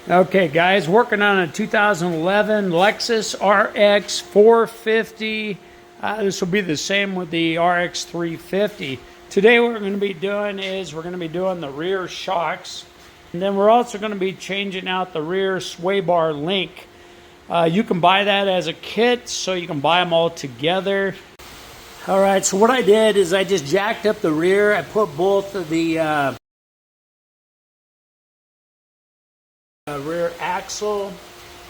Okay guys, working on a 2011 Lexus RX450. This will be the same with the RX350. Today what we're going to be doing is we're going to be doing the rear shocks. And then we're also going to be changing out the rear sway bar link. You can buy that as a kit, so you can buy them all together. Alright, so what I did is I just jacked up the rear. I put both of the rear axle,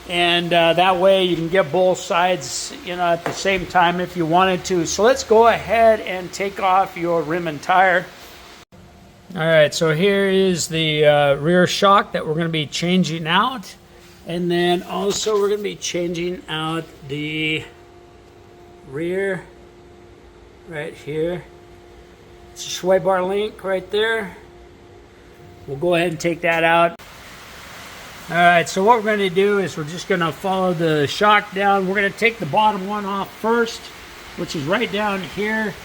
and that way you can get both sides, at the same time if you wanted to. So let's go ahead and take off your rim and tire. All right, so here is the rear shock that we're going to be changing out, and then also we're going to be changing out the rear right here. It's a sway bar link right there. We'll go ahead and take that out. Alright, so what we're going to do is we're just going to follow the shock down. We're going to take the bottom one off first, which is right down here.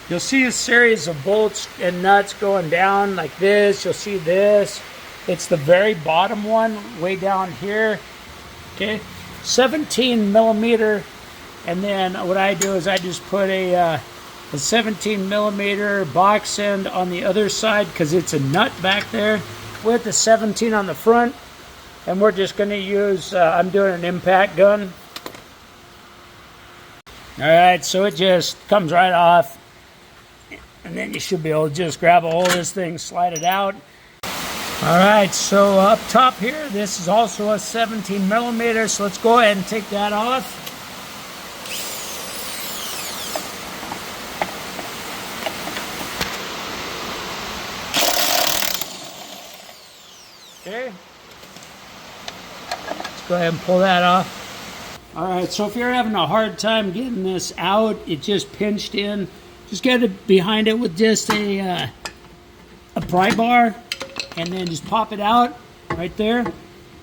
You'll see a series of bolts and nuts going down like this. You'll see this. It's the very bottom one, way down here. Okay, 17 millimeter. And then what I do is I just put a 17 millimeter box end on the other side, because it's a nut back there with the 17 on the front. And we're just going to use, I'm doing an impact gun. Alright, so it just comes right off. And then you should be able to just grab a hold of this thing, slide it out. Alright, so up top here, this is also a 17 millimeter. So let's go ahead and take that off. Okay. Go ahead and pull that off. Alright, so if you're having a hard time getting this out, it just pinched in, just get it behind it with just a pry bar, and then just pop it out right there.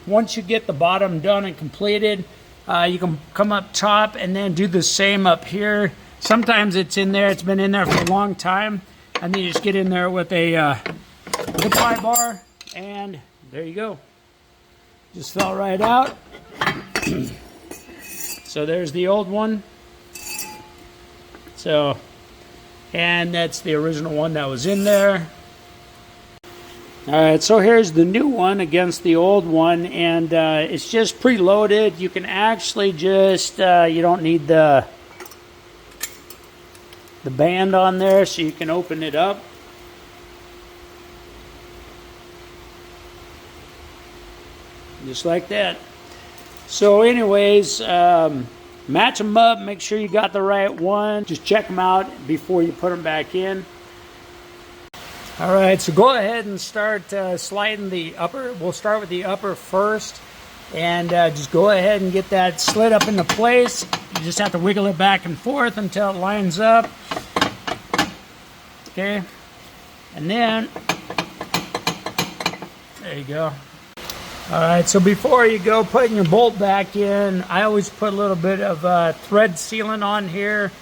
Once you get the bottom done and completed, you can come up top and then do the same up here. Sometimes it's in there, it's been in there for a long time, and then you just get in there with a pry bar, and there you go. Just fell right out. So there's the old one. So, and that's the original one that was in there. Alright, so here's the new one against the old one, and it's just preloaded. You can actually just, you don't need the band on there, so you can open it up. Just like that. So anyways, match them up, make sure you got the right one. Just check them out before you put them back in. Alright, so go ahead and start sliding the upper. We'll start with the upper first, and just go ahead and get that slid up into place. You just have to wiggle it back and forth until it lines up. Okay, and then there you go. Alright, so before you go putting your bolt back in, I always put a little bit of thread sealant on here,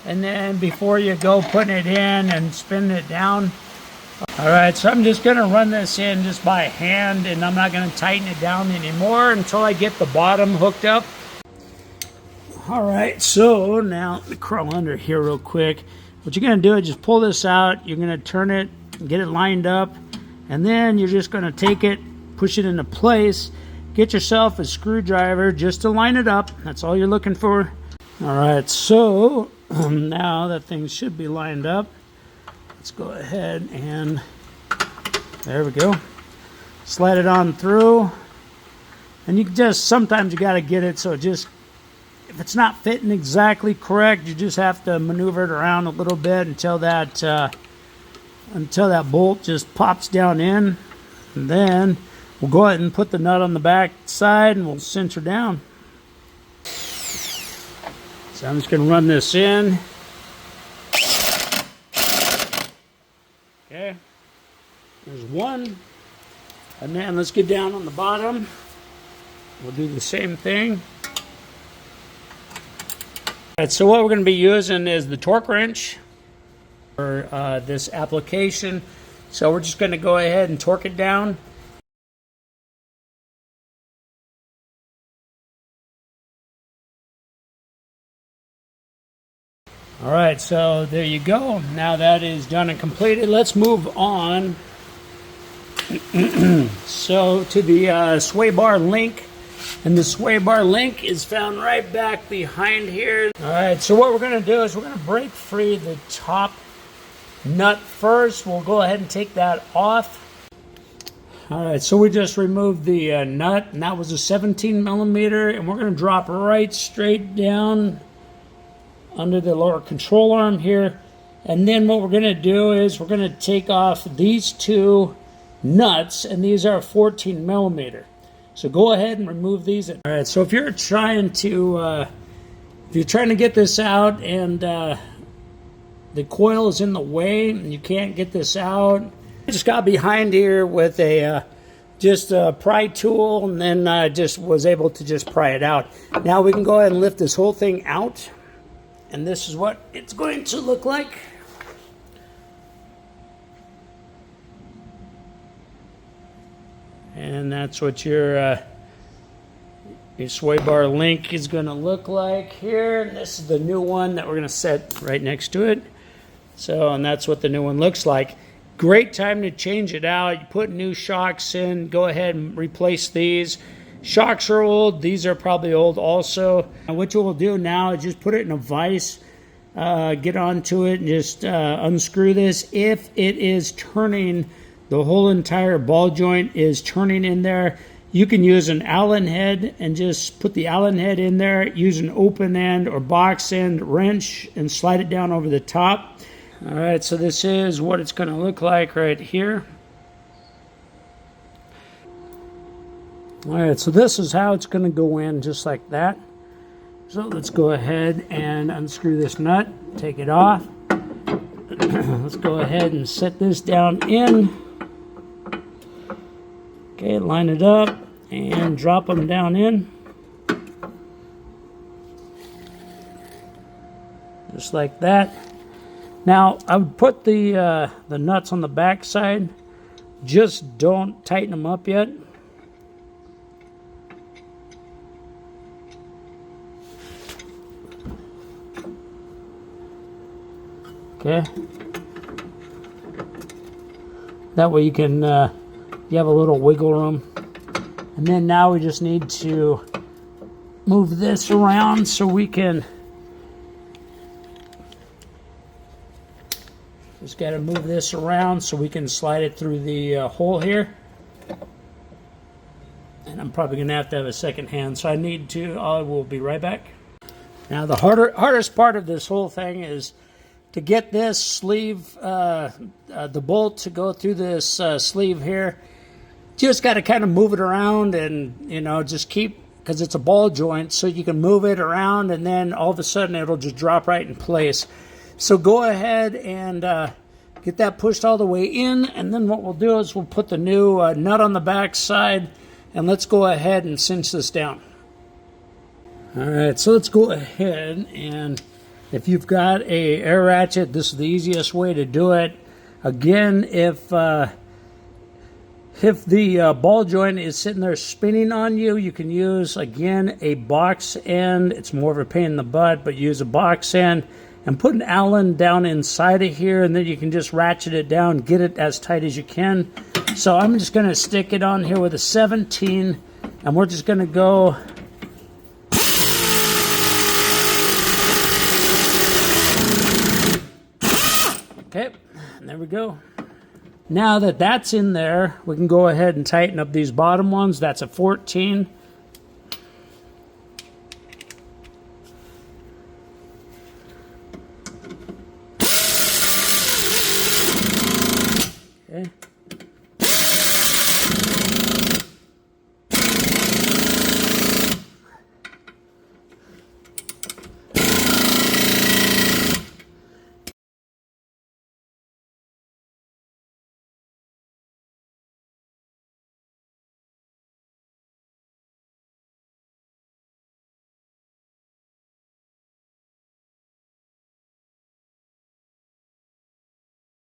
and then before you go putting it in and spinning it down. Alright, so I'm just going to run this in just by hand, and I'm not going to tighten it down anymore until I get the bottom hooked up. Alright, so now let me crawl under here real quick. What you're going to do is just pull this out, you're going to turn it, get it lined up, and then you're just going to take it, push it into place, get yourself a screwdriver just to line it up. That's all you're looking for. Alright, so now that thing should be lined up. Let's go ahead and there we go. Slide it on through. And you just, sometimes you got to get it so it just, if it's not fitting exactly correct, you just have to maneuver it around a little bit until that bolt just pops down in. And then we'll go ahead and put the nut on the back side, and we'll cinch her down. So I'm just going to run this in. Okay, there's one. And then let's get down on the bottom. We'll do the same thing. All right, so what we're going to be using is the torque wrench for this application. So we're just going to go ahead and torque it down. All right, so there you go. Now that is done and completed. Let's move on. So to the sway bar link, and the sway bar link is found right back behind here. All right, so what we're going to do is we're going to break free the top nut first. We'll go ahead and take that off. All right, so we just removed the nut, and that was a 17 millimeter, and we're going to drop right straight down under the lower control arm here. And then what we're going to do is we're going to take off these two nuts, and these are 14 millimeter. So go ahead and remove these. All right, so if you're trying to get this out and the coil is in the way and you can't get this out, I just got behind here with just a pry tool, and then just was able to just pry it out. Now we can go ahead and lift this whole thing out, and this is what it's going to look like. And that's what your sway bar link is going to look like here. And this is the new one that we're going to set right next to it. So, and that's what the new one looks like. Great time to change it out. You put new shocks in, go ahead and replace these. Shocks are old. These are probably old also. And what you will do now is just put it in a vise, get onto it, and just unscrew this. If it is turning, the whole entire ball joint is turning in there, you can use an Allen head and just put the Allen head in there, use an open end or box end wrench and slide it down over the top. All right, so this is what it's going to look like right here. All right, so this is how it's going to go in, just like that. So let's go ahead and unscrew this nut, take it off. Let's go ahead and set this down in. Okay, line it up and drop them down in. Just like that. Now, I would put the nuts on the back side. Just don't tighten them up yet. Okay. That way you can, you have a little wiggle room. And then now we just need to move this around so we can, just got to move this around so we can slide it through the hole here. And I'm probably going to have a second hand, so I need to, I will be right back. Now the hardest part of this whole thing is to get this sleeve, the bolt to go through this sleeve here. Just got to kind of move it around and, you know, just keep, because it's a ball joint, so you can move it around and then all of a sudden it'll just drop right in place. So go ahead and get that pushed all the way in, and then what we'll do is we'll put the new nut on the back side, and let's go ahead and cinch this down. All right, so let's go ahead, and if you've got a air ratchet, this is the easiest way to do it. Again, if the ball joint is sitting there spinning on you, you can use, again, a box end. It's more of a pain in the butt, but use a box end and put an Allen down inside of here, and then you can just ratchet it down, get it as tight as you can. So I'm just going to stick it on here with a 17, and we're just going to go. Okay, and there we go. Now that that's in there, we can go ahead and tighten up these bottom ones. That's a 14.